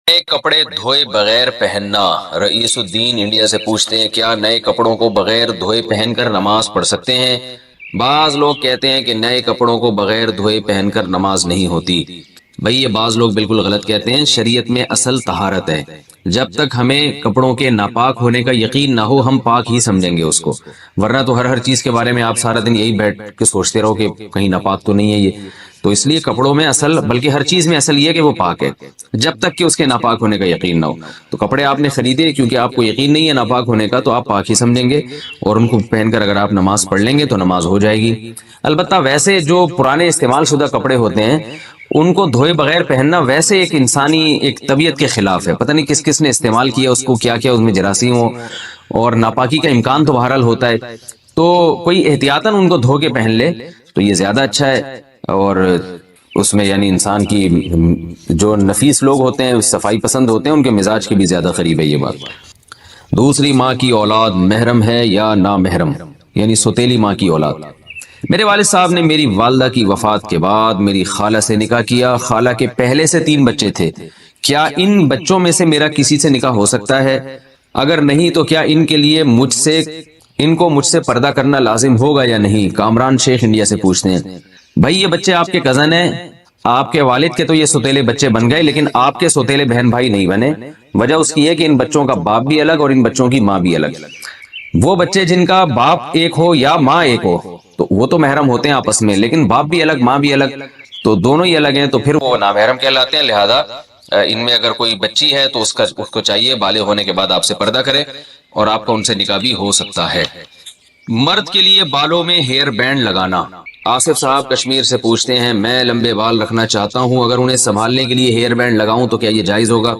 نئے کپڑے دھوئے بغیر پہننا۔ رئیس الدین انڈیا سے پوچھتے ہیں کیا نئے کپڑوں کو بغیر دھوئے پہن کر نماز پڑھ سکتے ہیں؟ بعض لوگ کہتے ہیں کہ نئے کپڑوں کو بغیر دھوئے پہن کر نماز نہیں ہوتی۔ بھئی یہ بعض لوگ بالکل غلط کہتے ہیں۔ شریعت میں اصل طہارت ہے، جب تک ہمیں کپڑوں کے ناپاک ہونے کا یقین نہ ہو ہم پاک ہی سمجھیں گے اس کو، ورنہ تو ہر چیز کے بارے میں آپ سارا دن یہی بیٹھ کے سوچتے رہو کہ کہیں ناپاک تو نہیں ہے یہ۔ تو اس لیے کپڑوں میں اصل، بلکہ ہر چیز میں اصل یہ کہ وہ پاک ہے جب تک کہ اس کے ناپاک ہونے کا یقین نہ ہو۔ تو کپڑے آپ نے خریدے کیونکہ آپ کو یقین نہیں ہے ناپاک ہونے کا، تو آپ پاک ہی سمجھیں گے اور ان کو پہن کر اگر آپ نماز پڑھ لیں گے تو نماز ہو جائے گی۔ البتہ ویسے جو پرانے استعمال شدہ کپڑے ہوتے ہیں ان کو دھوئے بغیر پہننا ویسے ایک انسانی ایک طبیعت کے خلاف ہے۔ پتہ نہیں کس کس نے استعمال کیا اس کو، کیا کیا اس میں جراثیم ہو اور ناپاکی کا امکان تو بہرحال ہوتا ہے، تو کوئی احتیاطاً ان کو دھو کے پہن لے تو یہ زیادہ اچھا ہے۔ اور اس میں یعنی انسان کی جو نفیس لوگ ہوتے ہیں، صفائی پسند ہوتے ہیں، ان کے مزاج کے بھی زیادہ قریب ہے یہ بات۔ دوسری ماں کی اولاد محرم ہے یا نامحرم، یعنی سوتیلی ماں کی اولاد۔ میرے والد صاحب نے میری والدہ کی وفات کے بعد میری خالہ سے نکاح کیا۔ خالہ کے پہلے سے 3 بچے تھے، کیا ان بچوں میں سے میرا کسی سے نکاح ہو سکتا ہے؟ اگر نہیں تو کیا ان کے لیے ان کو مجھ سے پردہ کرنا لازم ہوگا یا نہیں؟ کامران شیخ انڈیا سے پوچھتے ہیں۔ بھائی یہ بچے آپ کے کزن ہیں، آپ کے والد کے تو یہ سوتیلے بچے بن گئے، لیکن آپ کے سوتیلے بہن بھائی نہیں بنے۔ وجہ اس کی ہے کہ ان بچوں کا باپ بھی الگ اور ان بچوں کی ماں بھی الگ۔ وہ بچے جن کا باپ ایک ہو یا ماں ایک ہو تو وہ تو محرم ہوتے ہیں آپس میں، لیکن باپ بھی الگ ماں بھی الگ، تو دونوں ہی الگ ہیں، تو پھر وہ نامحرم کہلاتے ہیں۔ لہذا ان میں اگر کوئی بچی ہے تو اس کو چاہیے بالغ ہونے کے بعد آپ سے پردہ کرے اور آپ کا ان سے نکاح بھی ہو سکتا ہے۔ مرد کے لیے بالوں میں ہیئر بینڈ لگانا۔ آصف صاحب کشمیر سے پوچھتے ہیں میں لمبے بال رکھنا چاہتا ہوں، اگر انہیں سنبھالنے کے لیے ہیئر بینڈ لگاؤں تو کیا یہ جائز ہوگا؟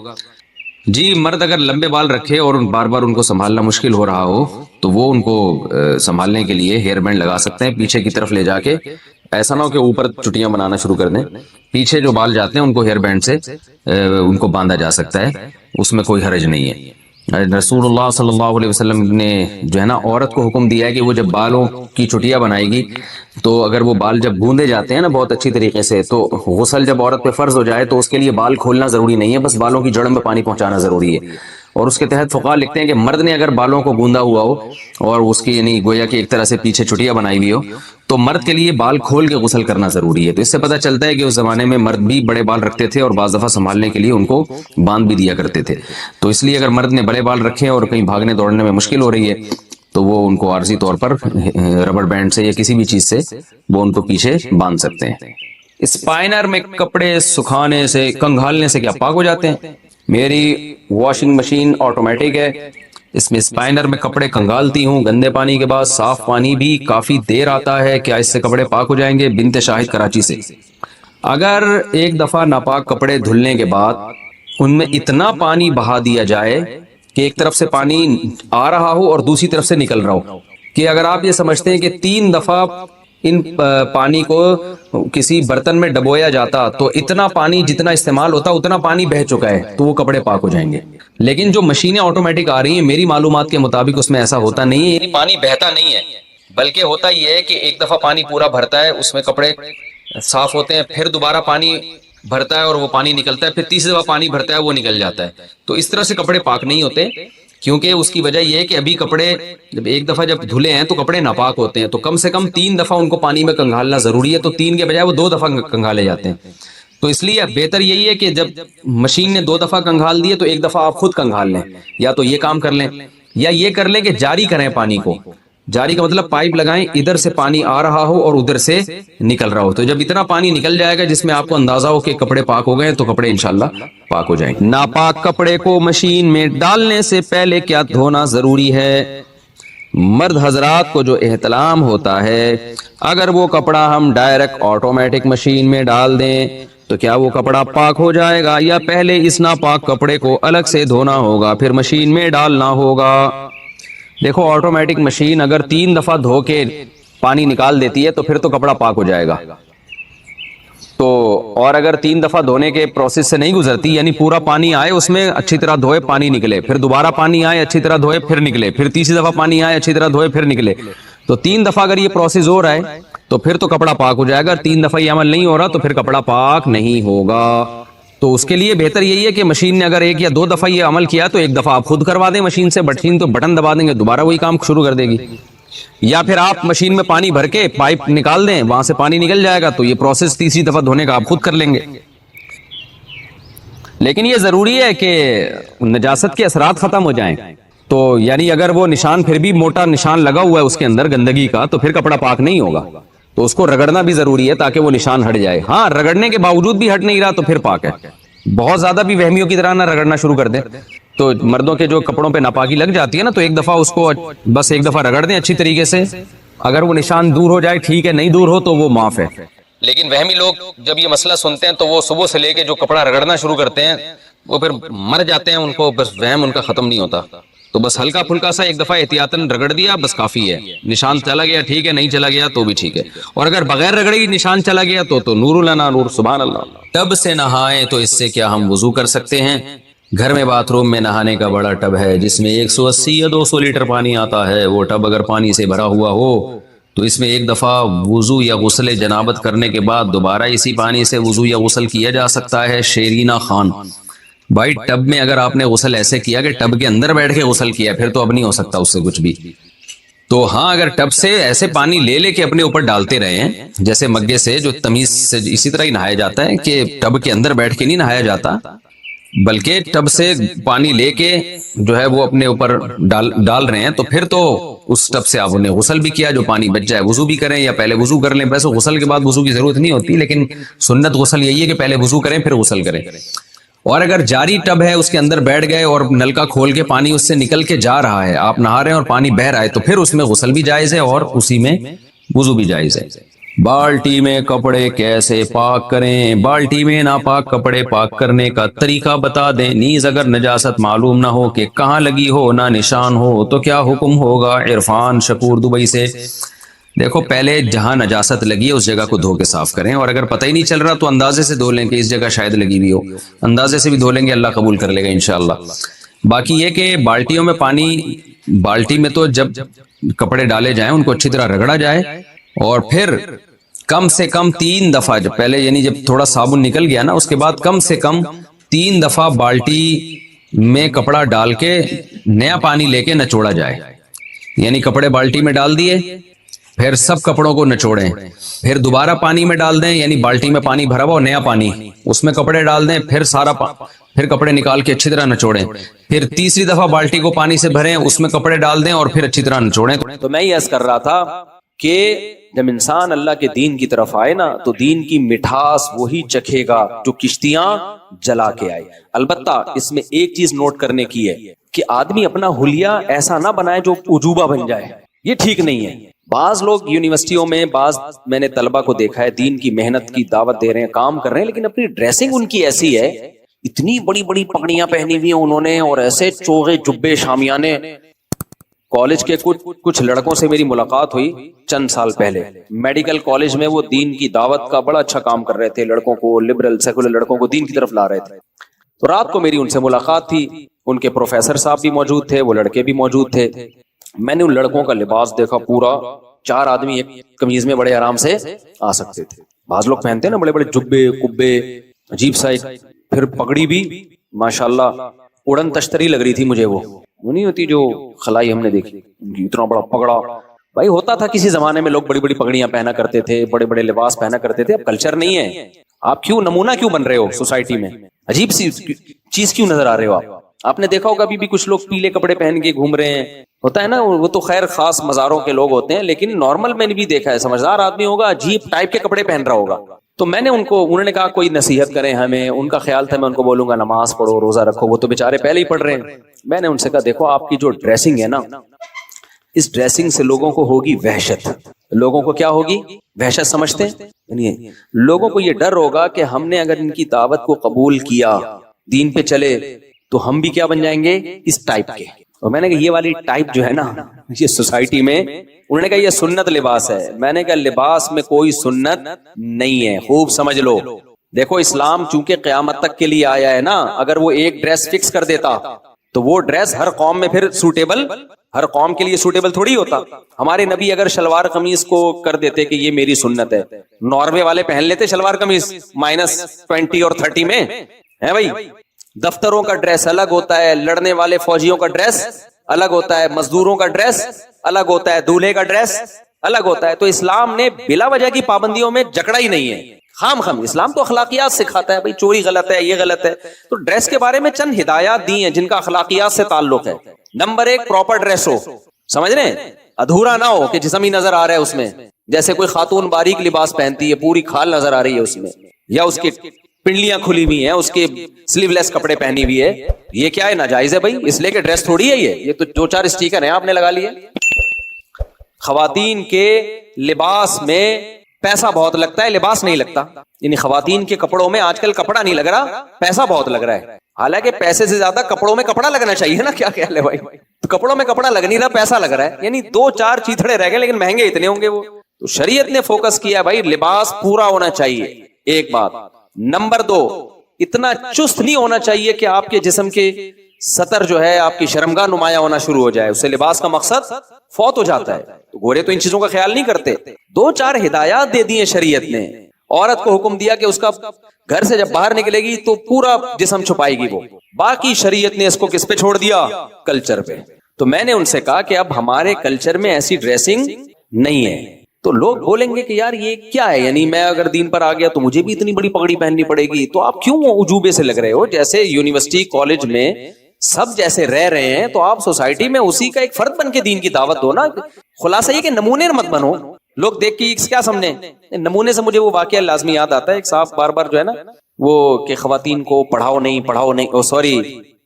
جی، مرد اگر لمبے بال رکھے اور بار بار ان کو سنبھالنا مشکل ہو رہا ہو تو وہ ان کو سنبھالنے کے لیے ہیئر بینڈ لگا سکتے ہیں، پیچھے کی طرف لے جا کے۔ ایسا نہ ہو کہ اوپر چٹیاں بنانا شروع کر دیں، پیچھے جو بال جاتے ہیں ان کو ہیئر بینڈ سے ان کو باندھا جا سکتا ہے، اس میں کوئی حرج نہیں ہے۔ رسول اللہ صلی اللہ علیہ وسلم نے جو ہے نا عورت کو حکم دیا ہے کہ وہ جب بالوں کی چٹیاں بنائے گی تو اگر وہ بال جب گوندے جاتے ہیں نا بہت اچھی طریقے سے، تو غسل جب عورت پہ فرض ہو جائے تو اس کے لیے بال کھولنا ضروری نہیں ہے، بس بالوں کی جڑ میں پانی پہنچانا ضروری ہے۔ اور اس کے تحت فقہاء لکھتے ہیں کہ مرد نے اگر بالوں کو گوندا ہوا ہو اور اس کی یعنی گویا کہ ایک طرح سے پیچھے چٹیاں بنائی ہوئی ہو تو مرد کے لیے بال کھول کے غسل کرنا ضروری ہے۔ تو اس سے پتہ چلتا ہے کہ اس زمانے میں مرد بھی بڑے بال رکھتے تھے اور بعض دفعہ سنبھالنے کے لیے ان کو باندھ بھی دیا کرتے تھے۔ تو اس لیے اگر مرد نے بڑے بال رکھے اور کہیں بھاگنے دوڑنے میں مشکل ہو رہی ہے تو وہ ان کو عارضی طور پر ربڑ بینڈ سے یا کسی بھی چیز سے وہ ان کو پیچھے باندھ سکتے ہیں۔ اسپائنر میں کپڑے سکھانے سے کنگھالنے سے کیا پاک ہو جاتے ہیں؟ میری واشنگ مشین آٹومیٹک ہے، اس میں اسپائنر میں کپڑے کنگالتی ہوں، گندے پانی کے بعد صاف پانی بھی کافی دیر آتا ہے، کیا اس سے کپڑے پاک ہو جائیں گے؟ بنت شاہد کراچی سے۔ اگر ایک دفعہ ناپاک کپڑے دھلنے کے بعد ان میں اتنا پانی بہا دیا جائے کہ ایک طرف سے پانی آ رہا ہو اور دوسری طرف سے نکل رہا ہو، کہ اگر آپ یہ سمجھتے ہیں کہ 3 دفعہ ان پانی کو کسی برتن میں ڈبویا جاتا تو اتنا پانی جتنا استعمال ہوتا اتنا پانی بہہ چکا ہے تو وہ کپڑے پاک ہو جائیں گے۔ لیکن جو مشینیں آٹومیٹک آ رہی ہیں میری معلومات کے مطابق اس میں ایسا ہوتا نہیں ہے، پانی بہتا نہیں ہے، بلکہ ہوتا یہ ہے کہ ایک دفعہ پانی پورا بھرتا ہے، اس میں کپڑے صاف ہوتے ہیں، پھر دوبارہ پانی بھرتا ہے اور وہ پانی نکلتا ہے، پھر تیسری دفعہ پانی بھرتا ہے وہ نکل جاتا ہے۔ تو اس طرح سے کپڑے پاک نہیں ہوتے، کیونکہ اس کی وجہ یہ ہے کہ ابھی کپڑے جب ایک دفعہ جب دھلے ہیں تو کپڑے ناپاک ہوتے ہیں، تو کم سے کم 3 دفعہ ان کو پانی میں کنگھالنا ضروری ہے، تو 3 کے بجائے وہ 2 دفعہ کنگھالے جاتے ہیں۔ تو اس لیے بہتر یہی ہے کہ جب مشین نے 2 دفعہ کنگھال دیے تو 1 دفعہ آپ خود کنگھال لیں، یا تو یہ کام کر لیں یا یہ کر لیں کہ جاری کریں پانی کو۔ جاری کا مطلب پائپ لگائیں، ادھر سے پانی آ رہا ہو اور ادھر سے نکل رہا ہو، تو جب اتنا پانی نکل جائے گا جس میں آپ کو اندازہ ہو کہ کپڑے پاک ہو گئے تو کپڑے انشاءاللہ پاک ہو جائیں گے۔ ناپاک کپڑے کو مشین میں ڈالنے سے پہلے کیا دھونا ضروری ہے؟ مرد حضرات کو جو احتلام ہوتا ہے اگر وہ کپڑا ہم ڈائریکٹ آٹومیٹک مشین میں ڈال دیں تو کیا وہ کپڑا پاک ہو جائے گا یا پہلے اس ناپاک کپڑے کو الگ سے دھونا ہوگا پھر مشین میں ڈالنا ہوگا؟ دیکھو آٹومیٹک مشین اگر 3 دفعہ دھو کے پانی نکال دیتی ہے تو پھر تو کپڑا پاک ہو جائے گا، تو اور اگر 3 دفعہ دھونے کے پروسیس سے نہیں گزرتی، یعنی پورا پانی آئے اس میں اچھی طرح دھوئے پانی نکلے، پھر دوبارہ پانی آئے اچھی طرح دھوئے پھر نکلے، پھر تیسری دفعہ پانی آئے اچھی طرح دھوئے پھر نکلے، تو 3 دفعہ اگر یہ پروسیس ہو رہا ہے تو پھر تو کپڑا پاک ہو جائے گا، 3 دفعہ یہ عمل نہیں ہو رہا تو پھر کپڑا پاک نہیں ہوگا۔ تو اس کے لیے بہتر یہی ہے کہ مشین نے اگر 1 یا 2 دفعہ یہ عمل کیا تو 1 دفعہ آپ خود کروا دیں مشین سے، مشین تو بٹن دبا دیں گے دوبارہ وہی کام شروع کر دے گی، یا پھر آپ مشین میں پانی بھر کے پائپ نکال دیں، وہاں سے پانی نکل جائے گا، تو یہ پروسیس تیسری دفعہ دھونے کا آپ خود کر لیں گے۔ لیکن یہ ضروری ہے کہ نجاست کے اثرات ختم ہو جائیں، تو یعنی اگر وہ نشان پھر بھی موٹا نشان لگا ہوا ہے اس کے اندر گندگی کا، تو پھر کپڑا پاک نہیں ہوگا، تو اس کو رگڑنا بھی ضروری ہے تاکہ وہ نشان ہٹ جائے۔ ہاں رگڑنے کے باوجود بھی ہٹ نہیں رہا تو پھر پاک ہے، بہت زیادہ بھی وہمیوں کی طرح نہ رگڑنا شروع کر دیں، تو مردوں کے جو کپڑوں پہ ناپاکی لگ جاتی ہے نا، تو 1 دفعہ اس کو بس 1 دفعہ رگڑ دیں اچھی طریقے سے، اگر وہ نشان دور ہو جائے ٹھیک ہے، نہیں دور ہو تو وہ معاف ہے۔ لیکن وہمی لوگ جب یہ مسئلہ سنتے ہیں تو وہ صبح سے لے کے جو کپڑا رگڑنا شروع کرتے ہیں وہ پھر مر جاتے ہیں، ان کو بس وہم ان کا ختم نہیں ہوتا، تو بس ہلکا پھلکا سا 1 دفعہ احتیاطاً رگڑ دیا بس کافی ہے، نشان چلا گیا ٹھیک ہے، نہیں چلا گیا تو بھی ٹھیک ہے، اور اگر بغیر رگڑے ہی نشان چلا گیا تو نور لنا نور، سبحان اللہ۔ ٹب سے نہائیں تو اس سے کیا ہم وضو کر سکتے ہیں؟ گھر میں باتھ روم میں نہانے کا بڑا ٹب ہے جس میں 180 یا 200 لیٹر پانی آتا ہے، وہ ٹب اگر پانی سے بھرا ہوا ہو تو اس میں 1 دفعہ وضو یا غسل جنابت کرنے کے بعد دوبارہ اسی پانی سے وضو یا غسل کیا جا سکتا ہے۔ شیرینہ خان: بھائی ٹب میں اگر آپ نے غسل ایسے کیا کہ ٹب کے اندر بیٹھ کے غسل کیا پھر تو اب نہیں ہو سکتا اس سے کچھ بھی، تو ہاں اگر ٹب سے ایسے پانی لے لے کے اپنے اوپر ڈالتے رہے ہیں جیسے مگے سے جو تمیز سے اسی طرح ہی نہایا جاتا ہے کہ ٹب کے اندر بیٹھ کے نہیں نہایا جاتا، بلکہ ٹب سے پانی لے کے جو ہے وہ اپنے اوپر ڈال رہے ہیں، تو پھر تو اس ٹب سے آپ نے غسل بھی کیا، جو پانی بچ جائے وضو بھی کریں یا پہلے وضو کر لیں، ویسے غسل کے بعد وضو کی ضرورت نہیں ہوتی، لیکن سنت غسل یہی ہے کہ پہلے وضو کریں پھر غسل کریں۔ اور اگر جاری ٹب ہے اس کے اندر بیٹھ گئے اور نلکا کھول کے پانی اس سے نکل کے جا رہا ہے، آپ نہا رہے ہیں اور پانی بہ رہا ہے، تو پھر اس میں غسل بھی جائز ہے اور اسی میں وضو بھی جائز ہے۔ بالٹی میں کپڑے کیسے پاک کریں؟ بالٹی میں ناپاک کپڑے پاک کرنے کا طریقہ بتا دیں، نیز اگر نجاست معلوم نہ ہو کہ کہاں لگی ہو، نہ نشان ہو، تو کیا حکم ہوگا؟ عرفان شکور دبئی سے: دیکھو پہلے جہاں نجاست لگی ہے اس جگہ کو دھو کے صاف کریں، اور اگر پتہ ہی نہیں چل رہا تو اندازے سے دھو لیں کہ اس جگہ شاید لگی ہوئی ہو، اندازے سے بھی دھو لیں گے، اللہ قبول کر لے گا انشاءاللہ۔ باقی یہ کہ بالٹیوں میں پانی، بالٹی میں تو جب کپڑے ڈالے جائیں ان کو اچھی طرح رگڑا جائے، اور پھر کم سے کم 3 دفعہ، جب پہلے یعنی جب تھوڑا صابن نکل گیا نا اس کے بعد کم سے کم 3 دفعہ بالٹی میں کپڑا ڈال کے نیا پانی لے کے نچوڑا جائے، یعنی کپڑے بالٹی میں ڈال دیے پھر سب کپڑوں کو نچوڑیں، پھر دوبارہ پانی میں ڈال دیں، یعنی بالٹی میں پانی بھرا ہوا اور نیا پانی اس میں کپڑے ڈال دیں، پھر پھر کپڑے نکال کے اچھی طرح نچوڑیں، پھر تیسری دفعہ بالٹی کو پانی سے بھریں، اس میں کپڑے ڈال دیں اور پھر اچھی طرح نچوڑیں۔ تو میں یہ عرض کر رہا تھا کہ جب انسان اللہ کے دین کی طرف آئے نا تو دین کی مٹھاس وہی چکھے گا جو کشتیاں جلا کے آئے۔ البتہ اس میں ایک چیز نوٹ کرنے کی ہے کہ آدمی اپنا حلیہ ایسا نہ بنائے جو عجوبہ بن جائے، یہ ٹھیک نہیں ہے۔ بعض لوگ یونیورسٹیوں میں، میں نے طلبہ کو دیکھا ہے دین کی محنت کی دعوت دے رہے ہیں، کام کر رہے ہیں، لیکن اپنی ڈریسنگ ان کی ایسی ہے، اتنی بڑی بڑی پگڑیاں پہنی ہوئی ہیں انہوں نے اور ایسے چوغے جبے شامیانے۔ کالج کے کچھ لڑکوں سے میری ملاقات ہوئی چند سال پہلے، میڈیکل کالج میں وہ دین کی دعوت کا بڑا اچھا کام کر رہے تھے، لڑکوں کو، لبرل سیکولر لڑکوں کو دین کی طرف لا رہے تھے۔ تو رات کو میری ان سے ملاقات تھی، ان کے پروفیسر صاحب بھی موجود تھے، وہ لڑکے بھی موجود تھے۔ میں نے ان لڑکوں کا لباس دیکھا، پورا 4 آدمی ایک قمیض میں بڑے آرام سے آ سکتے تھے۔ بعض لوگ پہنتے ہیں نا بڑے بڑے جبے کبے، عجیب سا، پھر پگڑی بھی ماشاءاللہ اڑن تشتری لگ رہی تھی مجھے، وہ نہیں ہوتی جو خلائی ہم نے دیکھی، اتنا بڑا پگڑا۔ بھائی ہوتا تھا کسی زمانے میں لوگ بڑی بڑی پگڑیاں پہنا کرتے تھے، بڑے بڑے لباس پہنا کرتے تھے، اب کلچر نہیں ہے۔ آپ کیوں نمونہ کیوں بن رہے ہو سوسائٹی میں؟ عجیب سی چیز کیوں نظر آ رہے ہو آپ نے دیکھا ہوگا ابھی بھی کچھ لوگ پیلے کپڑے پہن کے گھوم رہے ہیں، ہوتا ہے نا، وہ تو خیر خاص مزاروں کے لوگ ہوتے ہیں، لیکن نارمل میں نے بھی دیکھا ہے، سمجھدار آدمی ہوگا عجیب ٹائپ کے کپڑے پہن رہا ہوگا۔ تو میں نے انہوں نے کہا کوئی نصیحت کریں ہمیں، ان کا خیال تھا میں ان کو بولوں گا نماز پڑھو، روزہ رکھو، وہ تو بےچارے پہلے ہی پڑھ رہے ہیں۔ میں نے ان سے کہا دیکھو آپ کی جو ڈریسنگ ہے نا، اس ڈریسنگ سے لوگوں کو ہوگی وحشت۔ لوگوں کو کیا ہوگی؟ وحشت سمجھتے ہیں؟ لوگوں کو یہ ڈر ہوگا کہ ہم نے اگر ان کی دعوت کو قبول کیا، دین پہ چلے، تو ہم بھی کیا بن جائیں گے؟ اس ٹائپ کے۔ اور میں نے کہا یہ والی ٹائپ جو ہے نا یہ سوسائٹی میں، انہوں نے کہا یہ سنت لباس ہے۔ میں نے کہا لباس میں کوئی سنت نہیں ہے، خوب سمجھ لو۔ دیکھو اسلام چونکہ قیامت تک کے لیے آیا ہے نا، اگر وہ ایک ڈریس فکس کر دیتا تو وہ ڈریس ہر قوم میں پھر سوٹیبل، ہر قوم کے لیے سوٹیبل تھوڑی ہوتا۔ ہمارے نبی اگر شلوار قمیض کو کر دیتے کہ یہ میری سنت ہے، ناروے والے پہن لیتے شلوار قمیض -20 اور 30 میں، ہے بھائی. دفتروں کا ڈریس الگ ہوتا ہے, لڑنے والے فوجیوں کا ڈریس الگ ہوتا ہے, مزدوروں کا ڈریس الگ ہوتا ہے, دولہے کا ڈریس الگ ہوتا ہے. تو اسلام نے بلا وجہ کی پابندیوں میں جکڑا ہی نہیں ہے. خام خام اسلام تو اخلاقیات سکھاتا ہے, بھائی چوری غلط ہے, یہ غلط ہے. تو ڈریس کے بارے میں چند ہدایات دی ہیں جن کا اخلاقیات سے تعلق ہے. نمبر 1, پراپر ڈریس ہو, سمجھ رہے ہیں, ادھورا نہ ہو کہ جسم ہی نظر آ رہا ہے اس میں. جیسے کوئی خاتون باریک لباس پہنتی ہے, پوری کھال نظر آ رہی ہے اس میں, یا اس کی پنڈلیاں کھلی ہوئی ہیں, اس کے سلیو لیس کپڑے پہنی ہوئی ہے, یہ کیا ہے, ناجائز ہے بھائی. اس لیے کہ ڈریس تھوڑی ہے یہ تو 2-4 اسٹیکر ہیں آپ نے لگا لیے. خواتین کے لباس میں پیسہ بہت لگتا ہے, لباس نہیں لگتا. یعنی خواتین کے کپڑوں میں آج کل کپڑا نہیں لگ رہا, پیسہ بہت لگ رہا ہے. حالانکہ پیسے سے زیادہ کپڑوں میں کپڑا لگنا چاہیے نا, کیا خیال ہے بھائی؟ تو کپڑوں میں کپڑا لگ نہیں رہا, پیسہ لگ رہا ہے. یعنی 2-4 چیتڑے رہ گئے لیکن مہنگے اتنے ہوں گے وہ. تو شریعت نے فوکس کیا بھائی لباس پورا ہونا چاہیے, ایک بات. نمبر 2, اتنا چست نہیں ہونا چاہیے کہ آپ کے جسم کے سطر جو ہے آپ کی شرمگاہ نمایاں ہونا شروع ہو جائے, اس سے لباس کا مقصد فوت ہو جاتا ہے. تو گورے تو ان چیزوں کا خیال نہیں کرتے. 2-4 ہدایات دے دی ہیں شریعت نے. عورت کو حکم دیا کہ اس کا گھر سے جب باہر نکلے گی تو پورا جسم چھپائے گی وہ. باقی شریعت نے اس کو کس پہ چھوڑ دیا, کلچر پہ. تو میں نے ان سے کہا کہ اب ہمارے کلچر میں ایسی ڈریسنگ نہیں ہے. تو لوگ بولیں گے کہ یار یہ کیا ہے, یعنی میں اگر دین پر آ گیا تو مجھے بھی اتنی بڑی پگڑی پہننی پڑے گی. تو آپ کیوں عجوبے سے لگ رہے ہو؟ جیسے یونیورسٹی کالج میں سب جیسے رہ رہے ہیں تو آپ سوسائٹی میں اسی کا ایک فرد بن کے دین کی دعوت دو نا. خلاصہ یہ کہ نمونے مت بنو. لوگ دیکھ کے کیا سمجھیں نمونے سے. مجھے وہ واقعہ لازمی یاد آتا ہے, ایک صاحب بار بار جو ہے نا وہ کہ خواتین کو پڑھاؤ نہیں,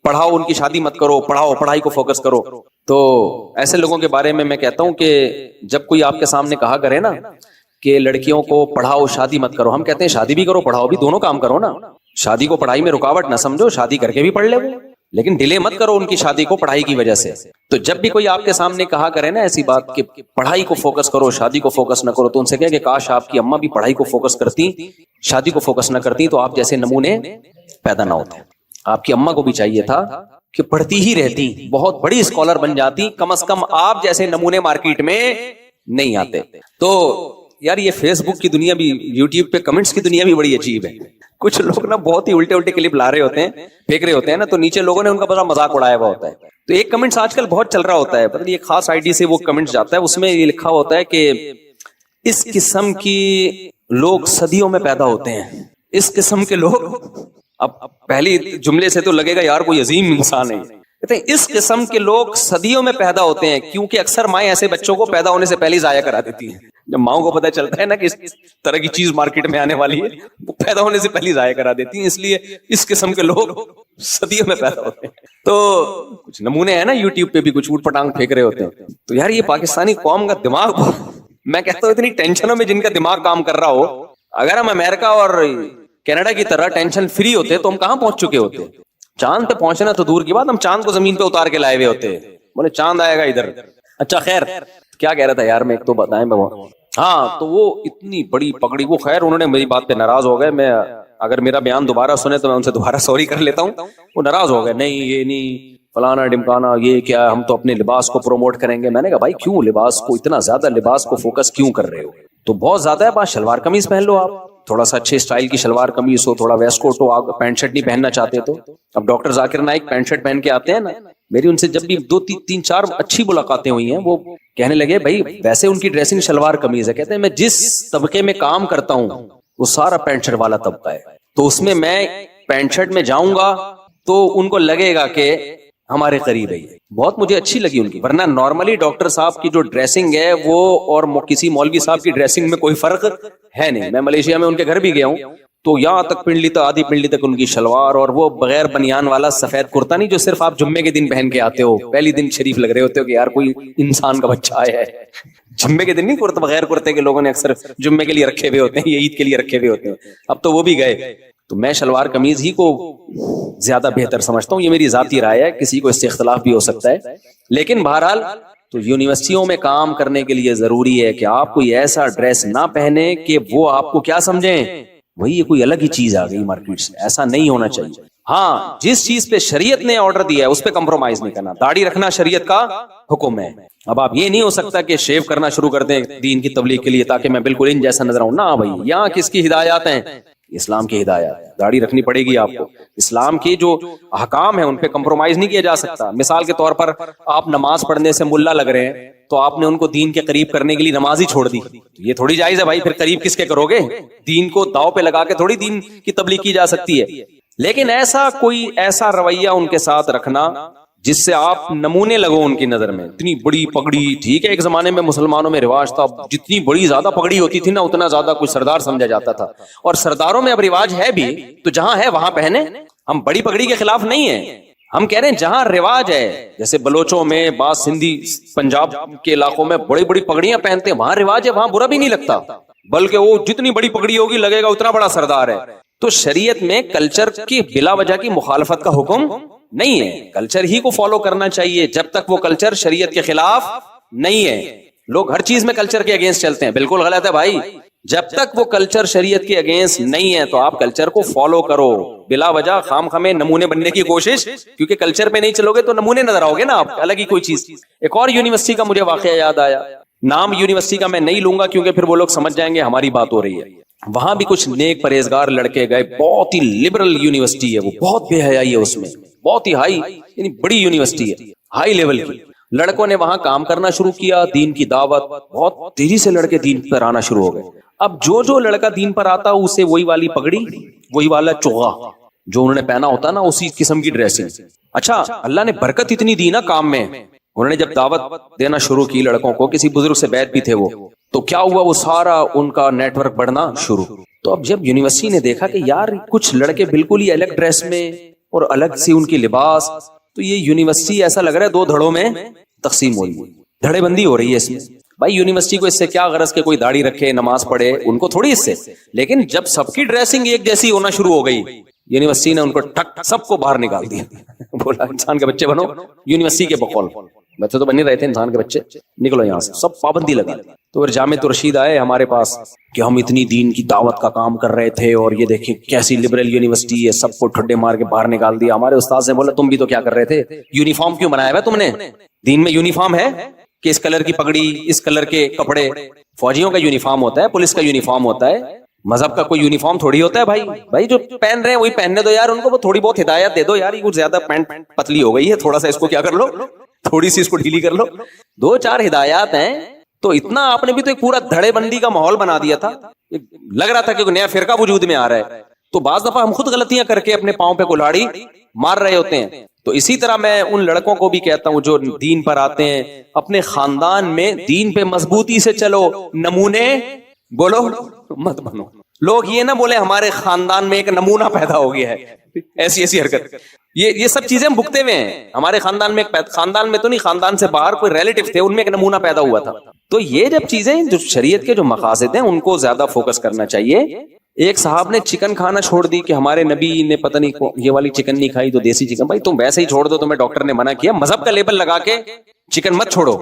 پڑھاؤ ان کی شادی مت کرو, پڑھاؤ, پڑھائی کو فوکس کرو. تو ایسے لوگوں کے بارے میں کہتا ہوں کہ جب کوئی آپ کے سامنے کہا کرے نا کہ لڑکیوں کو پڑھاؤ شادی مت کرو, ہم کہتے ہیں شادی بھی کرو پڑھاؤ بھی, دونوں کام کرو نا. شادی کو پڑھائی میں رکاوٹ نہ سمجھو, شادی کر کے بھی پڑھ لے, لیکن ڈیلے مت کرو ان کی شادی کو پڑھائی کی وجہ سے. تو جب بھی کوئی آپ کے سامنے کہا کرے نا ایسی بات کہ پڑھائی کو فوکس کرو شادی کو فوکس نہ کرو, تو ان سے کہے کہ کاش آپ کی اماں بھی پڑھائی کو فوکس کرتی, شادی کو فوکس نہ کرتی, تو آپ جیسے نمونے پیدا نہ ہوتے. آپ کی اماں کو بھی چاہیے تھا کہ پڑھتی ہی رہتی, بہت بڑی اسکالر بن جاتی, کم از کم آپ جیسے نمونے مارکیٹ میں نہیں آتے. تو یار یہ فیس بک کی دنیا بھی, یوٹیوب پہ کمنٹس کی دنیا بھی بڑی عجیب ہے. کچھ لوگ نا بہت ہی الٹے کلپ لا رہے ہوتے ہیں, پھینک رہے ہوتے ہیں نا, تو نیچے لوگوں نے ان کا بڑا مذاق اڑایا ہوا ہوتا ہے. تو ایک کمنٹس آج کل بہت چل رہا ہوتا ہے, پتہ نہیں ایک خاص آئی ڈی سے وہ کمنٹس جاتا ہے, اس میں یہ لکھا ہوتا ہے کہ اس قسم کی لوگ صدیوں میں پیدا ہوتے ہیں. اس قسم کے لوگ, اب پہلی جملے سے تو لگے گا یار کوئی عظیم انسان ہے. کہتے ہیں اس قسم کے لوگ صدیوں میں پیدا ہوتے ہیں کیونکہ اکثر مائیں ایسے بچوں کو پیدا ہونے سے پہلے ضائع کرا دیتی ہیں. جب ماؤں کو پتہ چلتا ہے نا کہ اس طرح کی چیز مارکیٹ میں آنے والی ہے, وہ پیدا ہونے سے پہلے ضائع کرا دیتی ہیں. اس لیے اس قسم کے لوگ صدیوں میں پیدا ہوتے ہیں. تو کچھ نمونے ہیں نا یوٹیوب پہ بھی کچھ اوٹ پٹانگ پھینک رہے ہوتے ہیں. تو یار یہ پاکستانی قوم کا دماغ, میں کہتا ہوں اتنی ٹینشنوں میں جن کا دماغ کام کر رہا ہو, اگر ہم امریکہ اور کینیڈا کی طرح ٹینشن فری ہوتے تو ہم کہاں پہنچ چکے ہوتے. چاند پہ پہنچنا تو دور کی بات, ہم چاند کو زمین پہ اتار کے لائے ہوئے ہوتے. بولے چاند آئے گا ادھر. اچھا خیر, کیا کہہ رہا تھا یار میں, ایک تو بتائیں بابا. ہاں تو وہ اتنی بڑی پگڑی, وہ خیر انہوں نے میری بات پہ ناراض ہو گئے. میں اگر میرا بیان دوبارہ سنے تو میں ان سے دوبارہ سوری کر لیتا ہوں. وہ ناراض ہو گئے, نہیں یہ نہیں فلانا ڈمکانا, یہ کیا ہم تو اپنے لباس کو پروموٹ کریں گے. میں نے کہا بھائی کیوں لباس کو اتنا زیادہ لباس کو فوکس کیوں کر رہے ہو؟ تو بہت زیادہ ہے بات, شلوار قمیض پہن لو آپ, تھوڑا سا اچھے اسٹائل کی شلوار قمیض ہو, تھوڑا ویسٹ کوٹ ہو. آپ پینٹ شرٹ نہیں پہننا چاہتے تو اب doctor Zakir Naik pant shirt پہن کے آتے ہیں نا, میری ان سے جب بھی 2-3-4 اچھی ملاقاتیں ہوئی ہیں, وہ کہنے لگے بھائی ویسے ان کی ڈریسنگ شلوار قمیض ہے. کہتے ہیں میں جس طبقے میں کام کرتا ہوں وہ سارا پینٹ شرٹ والا طبقہ ہے, تو اس میں پینٹ شرٹ میں جاؤں گا تو ان کو لگے گا کہ ہمارے قریب ہے. بہت مجھے اچھی لگی ان کی, ورنہ نارملی ڈاکٹر صاحب کی جو ڈریسنگ ہے وہ اور کسی مولوی صاحب کی ڈریسنگ میں کوئی فرق ہے نہیں. میں ملیشیا میں ان کے گھر بھی گیا ہوں, تو یہاں تک پنڈلی تو آدھی پنڈلی تک ان کی شلوار, اور وہ بغیر بنیان والا سفید کرتا نہیں جو صرف آپ جمعے کے دن پہن کے آتے ہو, پہلی دن شریف لگ رہے ہوتے ہو کہ یار کوئی انسان کا بچہ آیا ہے. جمعے کے دن نہیں کرتا, بغیر کرتے کے لوگوں نے اکثر جمعے کے لیے رکھے ہوئے ہوتے ہیں, یہ عید کے لیے رکھے ہوئے ہوتے ہیں. اب تو وہ بھی گئے. تو میں شلوار قمیض ہی کو زیادہ بہتر سمجھتا ہوں. یہ میری ذاتی رائے ہے, کسی کو اس سے اختلاف بھی ہو سکتا ہے. لیکن بہرحال تو یونیورسٹیوں میں کام کرنے کے لیے ضروری ہے کہ آپ کوئی ایسا ڈریس نہ پہنے کہ وہ آپ کو کیا سمجھیں وہی یہ کوئی الگ ہی چیز آ گئی مارکیٹ سے. ایسا نہیں ہونا چاہیے. ہاں جس چیز پہ شریعت نے آرڈر دیا ہے اس پہ کمپرومائز نہیں کرنا. داڑھی رکھنا شریعت کا حکم ہے. اب آپ یہ نہیں ہو سکتا کہ شیو کرنا شروع کر دیں دین کی تبلیغ کے لیے تاکہ میں بالکل ان جیسا نظر آؤں. نہ بھائی, یہاں کس کی ہدایات ہیں, اسلام کی ہدایت، داڑھی رکھنی پڑے گی آپ کو، اسلام کے جو احکام ہیں ان پہ کمپرومائز نہیں کیا جا سکتا. مثال کے طور پر آپ نماز پڑھنے سے ملا لگ رہے ہیں تو آپ نے ان کو دین کے قریب کرنے کے لیے نماز ہی چھوڑ دی، یہ تھوڑی جائز ہے بھائی. پھر قریب کس کے کرو گے؟ دین کو داؤ پہ لگا کے تھوڑی دین کی تبلیغ کی جا سکتی ہے. لیکن ایسا رویہ ان کے ساتھ رکھنا جس سے آپ نمونے لگو ان کی نظر میں. اتنی بڑی پگڑی، ٹھیک ہے ایک زمانے میں مسلمانوں میں رواج تھا، جتنی بڑی زیادہ پگڑی ہوتی تھی نا اتنا زیادہ کوئی سردار سمجھا جاتا تھا، اور سرداروں میں اب رواج ہے بھی تو جہاں ہے وہاں پہنے. ہم بڑی پگڑی کے خلاف نہیں ہیں، ہم کہہ رہے ہیں جہاں رواج ہے، جیسے بلوچوں میں، بعض سندھی پنجاب کے علاقوں میں بڑی بڑی پگڑیاں پہنتے ہیں، وہاں رواج ہے، وہاں برا بھی نہیں لگتا، بلکہ وہ جتنی بڑی پگڑی ہوگی لگے گا اتنا بڑا سردار ہے. تو شریعت میں کلچر کی بلا وجہ کی مخالفت کا حکم نہیں ہے، کلچر ہی کو فالو کرنا چاہیے جب تک وہ کلچر شریعت کے خلاف نہیں ہے. لوگ ہر چیز میں کلچر کے اگینسٹ چلتے ہیں، بالکل غلط ہے بھائی. جب تک وہ کلچر شریعت کے اگینسٹ نہیں ہے تو آپ کلچر کو فالو کرو، بلا وجہ خام خامے نمونے بننے کی کوشش، کیونکہ کلچر پہ نہیں چلو گے تو نمونے نظر آؤ گے نا آپ، الگ ہی کوئی چیز. ایک اور یونیورسٹی کا مجھے واقعہ یاد آیا، نام یونیورسٹی کا میں نہیں لوں گا کیونکہ پھر وہ لوگ سمجھ جائیں گے ہماری بات ہو رہی ہے. وہاں بھی کچھ نیک پرہیزگار لڑکے گئے، بہت ہی لبرل یونیورسٹی ہے وہ، بہت بے حیائی ہے اس میں، بہت ہی ہائی، یعنی بڑی یونیورسٹی ہے، ہائی لیول کی. لڑکوں نے وہاں کام کرنا شروع کیا، دین کی دعوت، بہت تیزی سے لڑکے دین پر آنا شروع ہو گئے. اب جو لڑکا دین پر آتا اسے وہی والی پگڑی، وہی والا چوغا جو انہوں نے پہنا ہوتا نا، اسی قسم کی ڈریسنگ. اچھا اللہ نے برکت اتنی دی نا کام میں، انہوں نے جب دعوت دینا شروع کی لڑکوں کو، کسی بزرگ سے بیعت بھی تھے وہ، تو کیا ہوا، وہ سارا ان کا نیٹ ورک بڑھنا شروع. تو اب جب یونیورسٹی نے دیکھا کہ یار کچھ لڑکے بالکل ہی الگ ڈریس میں اور الگ سی ان کی لباس، تو یہ یونیورسٹی ایسا لگ رہا ہے دو دھڑوں میں تقسیم ہو رہی ہے، دھڑے بندی ہو رہی ہے اس میں. بھائی یونیورسٹی کو اس سے کیا غرض کہ کوئی داڑھی رکھے نماز پڑھے، ان کو تھوڑی اس سے. لیکن جب سب کی ڈریسنگ ایک جیسی ہونا شروع ہو گئی، یونیورسٹی نے ان کو ٹھک سب کو باہر نکال دیا. بولا انسان کے بچے بنو، یونیورسٹی کے بقول بچے تو بن نہیں رہے تھے، انسان کے بچے نکلو یہاں سے، سب پابندی لگا. تو پھر جامع رشید آئے ہمارے پاس کہ ہم اتنی دین کی دعوت کا کام کر رہے تھے اور یہ دیکھیں کیسی لبرل یونیورسٹی ہے، سب کو ٹھڈے مار کے باہر نکال دیا. ہمارے استاد نے بولا تم بھی تو کیا کر رہے تھے، یونیفارم کیوں بنایا ہوا تم نے؟ دین میں یونیفارم ہے کہ اس کلر کی پگڑی، اس کلر کے کپڑے؟ فوجیوں کا یونیفارم ہوتا ہے، پولیس کا یونیفارم ہوتا ہے، مذہب کا کوئی یونیفارم تھوڑی ہوتا ہے. بھائی جو پہن رہے ہیں وہی پہننے دو یار، ان کو تھوڑی بہت ہدایت دے دو یار. یہ کچھ زیادہ پینٹ پتلی ہو گئی ہے، تھوڑا سا اس کو کیا کر لو، تھوڑی سی اس کو ڈھیلی کر لو. دو چار ہدایات ہیں. تو اتنا آپ نے بھی تو ایک پورا دھڑے بندی کا ماحول بنا دیا تھا، لگ رہا تھا کہ نیا فرقہ وجود میں آ رہا ہے. تو بعض دفعہ ہم خود غلطیاں کر کے اپنے پاؤں پہ کلاڑی مار رہے ہوتے ہیں. تو اسی طرح میں ان لڑکوں کو بھی کہتا ہوں جو دین پر آتے ہیں، اپنے خاندان میں دین پہ مضبوطی سے چلو، نمونے بولو مت بنو. لوگ یہ نہ بولے ہمارے خاندان میں ایک نمونہ پیدا ہو گیا ہے، ایسی حرکت. یہ سب چیزیں ہم بھگتے ہوئے ہیں. ہمارے خاندان میں خاندان میں تو نہیں، خاندان سے باہر کوئی ریلیٹو تھے، ان میں ایک نمونہ پیدا ہوا تھا. تو یہ جب چیزیں جو شریعت کے جو مقاصد ہیں ان کو زیادہ فوکس کرنا چاہیے. ایک صاحب نے چکن کھانا چھوڑ دی کہ ہمارے نبی نے پتہ نہیں یہ والی چکن نہیں کھائی تو دیسی چکن. بھائی تم ویسے ہی چھوڑ دو، تمہیں ڈاکٹر نے منع کیا، مذہب کا لیبل لگا کے چکن مت چھوڑو.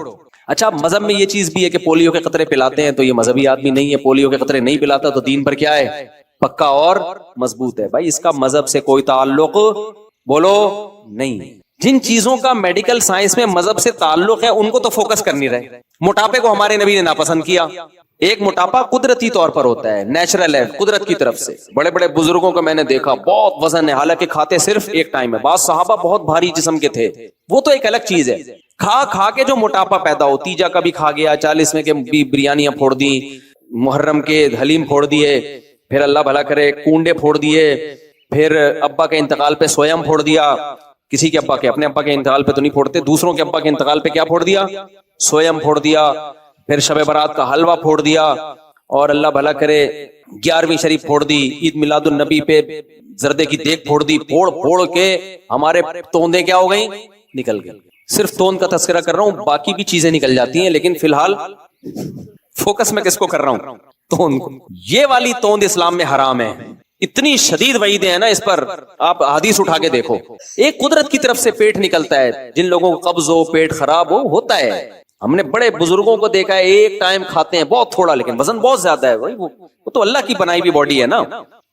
اچھا مذہب میں یہ چیز بھی ہے کہ پولیو کے قطرے پلاتے ہیں، تو یہ مذہبی آدمی نہیں ہے، پولیو کے قطرے نہیں پلاتا تو دین پر کیا ہے، پکا اور مضبوط ہے. بھائی اس کا مذہب سے کوئی تعلق بولو نہیں. جن چیزوں کا میڈیکل سائنس میں مذہب سے تعلق ہے ان کو تو فوکس کر نہیں رہے. موٹاپے کو ہمارے نبی نے ناپسند کیا. ایک موٹاپا قدرتی طور پر ہوتا ہے، نیچرل ہے، قدرت کی طرف سے. بڑے بڑے بزرگوں کو میں نے دیکھا بہت وزن ہے، حالانکہ کھاتے صرف ایک ٹائم ہے. بعض صحابہ بہت بھاری جسم کے تھے، وہ تو ایک الگ چیز ہے. کھا کے جو موٹاپا پیدا ہو، تیجا کا بھی کھا گیا، 40 میں کے بھی بریانیاں پھوڑ دی، محرم کے حلیم پھوڑ دیے، پھر اللہ بھلا کرے کنڈے پھوڑ دیے، پھر ابا کے انتقال پہ سویم پھوڑ دیا. کسی کے ابا کے، اپنے ابا کے انتقال پہ تو نہیں پھوڑتے، دوسروں کے ابا کے انتقال پہ کیا پھوڑ دیا، سویم پھوڑ دیا. پھر شب برات کا حلوہ پھوڑ دیا، اور اللہ بھلا کرے 11ویں شریف پھوڑ دی، عید میلاد النبی پہ زردے کی دیگ پھوڑ دی. پھوڑ کے ہمارے توندے کیا ہو گئی، نکل گئے. صرف توند کا تذکرہ کر رہا ہوں، باقی بھی چیزیں نکل جاتی ہیں، لیکن فی الحال فوکس میں کس کو کر رہا ہوں، توند کو. یہ والی توند اسلام میں حرام ہے. اتنی شدید وعیدیں ہیں نا اس پر، آپ حدیث اٹھا کے دیکھو. ایک قدرت کی طرف سے پیٹ نکلتا ہے، جن لوگوں کو قبض ہو، پیٹ خراب ہو، ہوتا ہے. ہم نے بڑے بزرگوں کو دیکھا ہے ایک ٹائم کھاتے ہیں بہت تھوڑا، لیکن وزن بہت زیادہ ہے. وہ تو اللہ کی بنائی ہوئی باڈی ہے نا.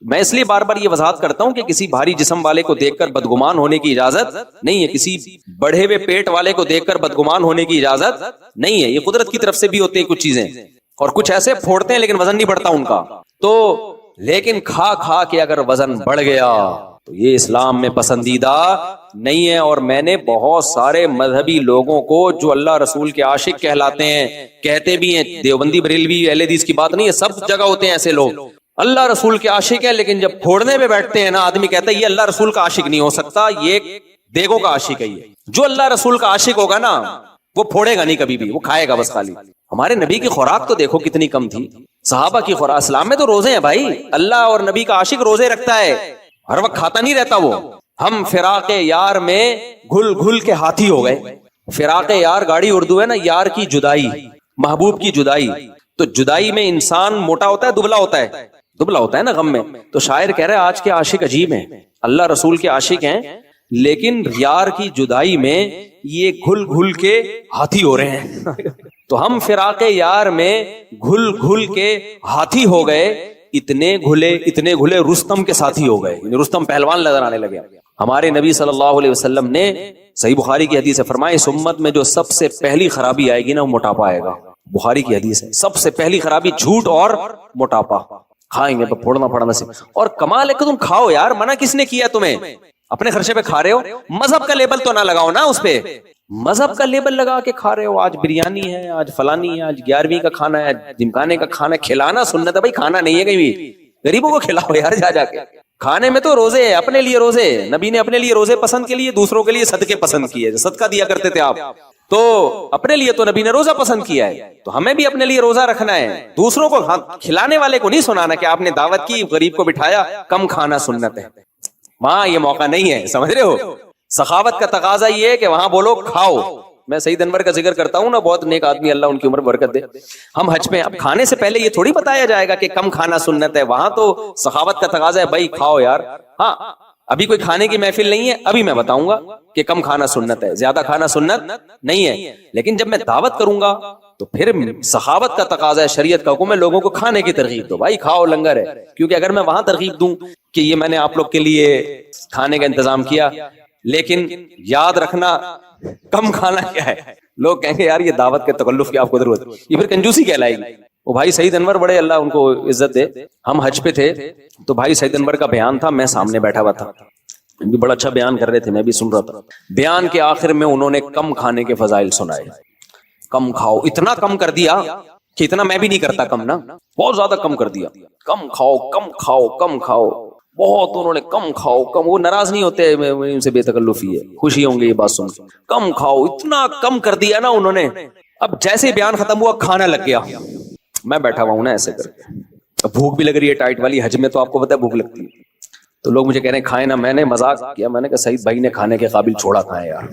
میں اس لیے بار بار یہ وضاحت کرتا ہوں کہ کسی بھاری جسم والے کو دیکھ کر بدگمان ہونے کی اجازت نہیں ہے، کسی بڑھے ہوئے پیٹ والے کو دیکھ کر بدگمان ہونے کی اجازت نہیں ہے. یہ قدرت کی طرف سے بھی ہوتے ہیں کچھ چیزیں، اور کچھ ایسے پھوڑتے ہیں لیکن وزن نہیں بڑھتا ان کا. تو لیکن کھا کھا کے اگر وزن بڑھ گیا تو یہ اسلام میں پسندیدہ نہیں ہے. اور میں نے بہت سارے مذہبی لوگوں کو جو اللہ رسول کے عاشق کہلاتے ہیں, کہتے بھی ہیں, دیوبندی بریلوی اہل حدیث کی بات نہیں ہے, سب جگہ ہوتے ہیں ایسے لوگ, اللہ رسول کے عاشق ہے, لیکن جب پھوڑنے پہ بیٹھتے ہیں نا آدمی کہتا ہے یہ اللہ رسول کا عاشق نہیں ہو سکتا, یہ دیگوں کا عاشق ہے. یہ جو اللہ رسول کا عاشق ہوگا نا وہ پھوڑے گا نہیں کبھی بھی, وہ کھائے گا بس خالی. ہمارے نبی کی خوراک تو دیکھو کتنی کم تھی, صحابہ کی خوراک. اسلام میں تو روزے ہیں بھائی, اللہ اور نبی کا عاشق روزے رکھتا ہے, ہر وقت کھاتا نہیں رہتا وہ. ہم فراق یار میں گھل گھل کے ہاتھی ہو گئے. فراق یار گاڑی اردو ہے نا, یار کی جدائی, محبوب کی جدائی. تو جدائی میں انسان موٹا ہوتا ہے دبلا ہوتا ہے, دبلا ہوتا ہے نا غم میں. تو شاعر کہہ رہے ہیں آج کے عاشق عجیب ہیں, اللہ رسول کے عاشق ہیں لیکن یار کی جدائی میں یہ گھل گھل کے ہاتھی ہو رہے ہیں. تو ہم فراق یار میں گھل گھل کے ہاتھی ہو گئے, اتنے گھلے رستم کے ساتھی ہو گئے, رستم پہلوان نظر آنے لگے. ہمارے نبی صلی اللہ علیہ وسلم نے صحیح بخاری کی حدیث ہے فرمائے اس امت میں جو سب سے پہلی خرابی آئے گی نا وہ موٹاپا آئے گا. بخاری کی حدیث ہے, سب سے پہلی خرابی جھوٹ اور موٹاپا. کھائیں گے تو پھوڑنا پھڑنا سے. اور کمال ہے کہ تم کھاؤ یار, منع کس نے کیا تمہیں؟ اپنے خرچے پہ کھا رہے ہو, مذہب کا لیبل تو نہ لگاؤ نا اس پہ, مذہب کا لیبل لگا کے کھا رہے ہو. آج بریانی ہے, آج فلانی ہے, آج 11ویں کا کھانا ہے, جمکانے کا کھانا ہے. کھلانا سنت ہے بھائی, کھانا نہیں ہے کہیں بھی. غریبوں کو کھلاؤ یار جا کے. کھانے میں تو روزے ہے, اپنے لیے روزے, نبی نے اپنے لیے روزے پسند کے لیے, دوسروں کے لیے صدقے پسند کیے, صدقہ دیا کرتے تھے آپ. تو اپنے لیے تو نبی نے روزہ پسند کیا ہے, تو ہمیں بھی اپنے لیے روزہ رکھنا ہے. دوسروں کو کھلانے والے کو نہیں سنانا کہ آپ نے دعوت کی, غریب کو بٹھایا, کم کھانا سنت ہے. وہاں یہ موقع نہیں ہے, سمجھ رہے ہو. سخاوت کا تقاضا یہ ہے کہ وہاں بولو کھاؤ. میں سعید انور کا ذکر کرتا ہوں نا, بہت نیک آدمی, اللہ ان کی عمر برکت دے. ہم حج پہ, اب کھانے سے پہلے یہ تھوڑی بتایا جائے گا کہ کم کھانا سنت ہے. وہاں تو سخاوت کا تقاضا ہے بھائی کھاؤ یار. ہاں ابھی کوئی کھانے کی محفل نہیں ہے, ابھی میں بتاؤں گا کہ کم کھانا سنت ہے, زیادہ کھانا سنت نہیں ہے. لیکن جب میں دعوت کروں گا تو پھر سخاوت کا تقاضا ہے, شریعت کا حکم ہے لوگوں کو کھانے کی ترغیب دو. بھائی کھاؤ, لنگر ہے. کیونکہ اگر میں وہاں ترغیب دوں کہ یہ میں نے آپ لوگ کے لیے کھانے کا انتظام کیا, لیکن یاد رکھنا کم کھانا کیا ہے, لوگ کہیں گے یار یہ دعوت کے تکلف کی آپ کو ضرورت, یہ پھر کنجوسی کہلائے گی. وہ بھائی سعید انور بڑے, اللہ ان کو عزت دے, ہم حج پہ تھے تو بھائی سعید انور کا بیان تھا, میں سامنے بیٹھا ہوا تھا, بھی بڑا اچھا بیان کر رہے تھے, میں بھی سن رہا تھا. بیان کے آخر میں انہوں نے کم کھانے کے فضائل سنائے. کم کھاؤ, اتنا کم کر دیا کہ اتنا میں بھی نہیں کرتا کم نا, بہت زیادہ کم کر دیا. کم کھاؤ, کم کھاؤ, کم کھاؤ, بہت انہوں نے کم کھاؤ کم. وہ ناراض نہیں ہوتے, ان سے بے تکلفی ہے, خوشی ہوں گے یہ بات سن. کم کھاؤ, اتنا کم کر دیا نا انہوں نے. اب جیسے بیان ختم ہوا کھانا لگ گیا, میں بیٹھا ہوا ہوں نا ایسے کر کے, بھوک بھی لگ رہی ہے ٹائٹ والی, حج میں تو آپ کو پتا ہے بھوک لگتی ہے. تو لوگ مجھے کہہ رہے ہیں کھائے نا. میں نے مذاق کیا, میں نے کہا سعید بھائی نے کھانے کے قابل چھوڑا کھائے یار.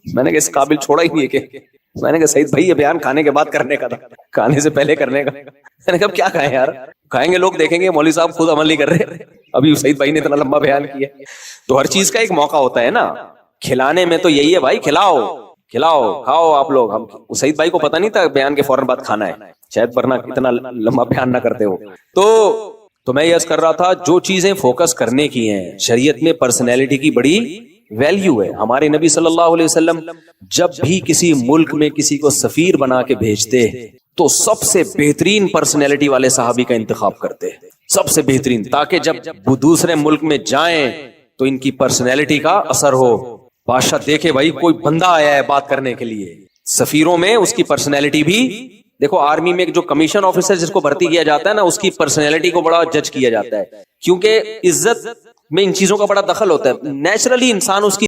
میں نے کہا اس قابل چھوڑا ہی نہیں ہے کہ, میں نے کہا سعید بھائی یہ بیان کھانے کے بعد کرنے کا تھا, کھانے سے پہلے کرنے کا. میں نے کہا کیا کھائیں یار, کھائیں گے لوگ دیکھیں گے مولوی صاحب خود عمل نہیں کر رہے, ابھی سعید بھائی نے اتنا لمبا بیان کیا. تو ہر چیز کا ایک موقع ہوتا ہے نا. کھلانے میں تو یہی ہے بھائی, کھلاؤ کھلاؤ کھاؤ آپ لوگ. ہم سعید بھائی کو پتہ نہیں تھا بیان کے فوراً بعد کھانا ہے, شاید ورنہ اتنا لمبا بیان نہ کرتے ہو. تو میں یہ عرض کر رہا تھا, جو چیزیں فوکس کرنے کی ہیں شریعت میں, پرسنالٹی کی بڑی ویلیو ہے. ہمارے نبی صلی اللہ علیہ وسلم جب بھی کسی ملک میں کسی کو سفیر بنا کے بھیجتے تو سب سے بہترین پرسنالٹی والے صحابی کا انتخاب کرتے, سب سے بہترین, تاکہ جب وہ دوسرے ملک میں جائیں تو ان کی پرسنالٹی کا اثر ہو. بادشاہ دیکھے بھائی کوئی بندہ آیا ہے بات کرنے کے لیے. سفیروں میں اس کی پرسنالٹی بھی دیکھو. آرمی میں جو کمیشن آفیسر جس کو بھرتی کیا جاتا ہے نا, اس کی پرسنالٹی کو بڑا جج کیا جاتا ہے, کیونکہ عزت میں ان چیزوں کا بڑا دخل ہوتا ہے. نیچرلی انسان اس کی